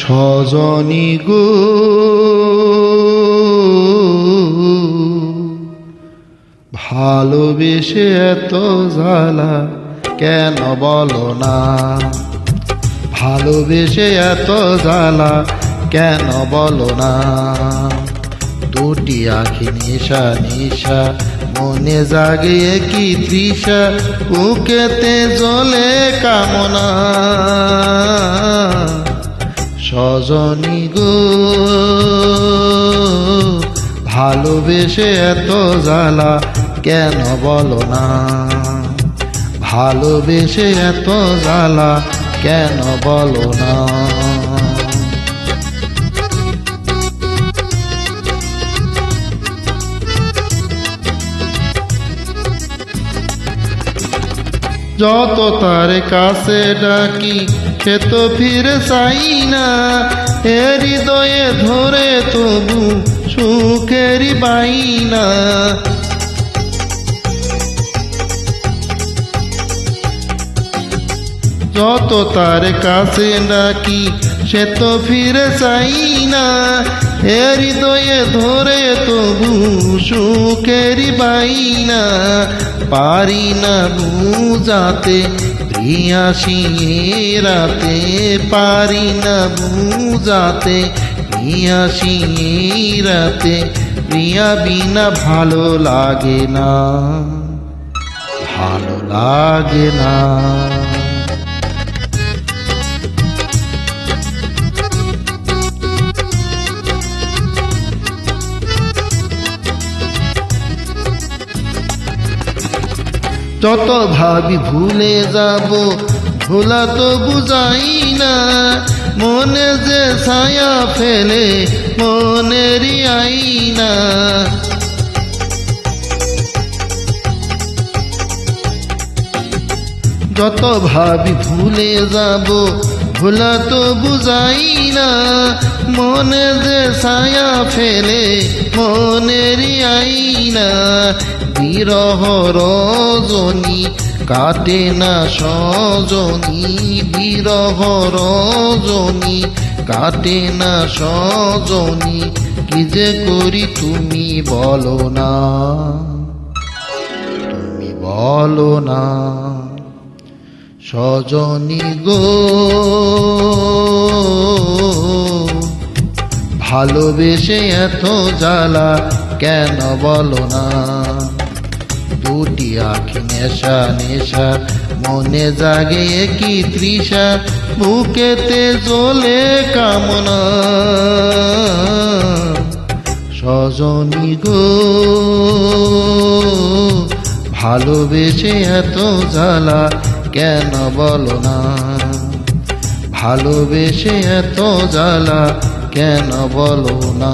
সজনী গো ভালোবেসে এত জ্বালা কেন বলো না, ভালোবেসে এত জ্বালা কেন বলো না। দুটি আঁখি নেশা নেশা মনে জাগে কি তৃষা, বুকেতে জ্বলে কামনা। সজনী গো ভালোবেসে এত জ্বালা কেন বলো না, ভালোবেসে এত জ্বালা কেন বলো না। যত তার কাছে ডাকি সে তো ফিরে চাই না, এ হৃদয়ে ধরে তবু সুখেরই বাইনা। যত তার কাছে ডাকি সে তো ফিরে চাই না, এ হৃদয়ে ধরে তবু সুখেরই বাইনা। পারি না বুঝাতে প্রিয়াসী রাতে, পারি না বুঝাতে প্রিয়াসী রাতে। প্রিয়া বিনা ভালো লাগে না, ভালো লাগে না। যত ভাবি ভুলে যাব ভোলা তো বুঝাই না, মনে যে ছায়া ফেলে মনেরই আইনা। যত ভাবি ভুলে যাব ভোলা তো বুঝাই না, মনে যে ছায়া ফেলে মনেরই আইনা। বিরহ রজনী কাটে না সজনী, বিরহ রজনী কাটে না সজনী। কি যে করি তুমি বলো না, তুমি বলো না। সজনী গো ভালোবেসে এত জ্বালা কেন বলো না। দুটি আঁখি নেশা নেশা মনে জাগে কি তৃষা, বুকেতে জ্বলে কামনা। সজনী গো ভালোবেসে এত জ্বালা কেন বলো না, ভালোবেসে এত জ্বালা কেন বলো না।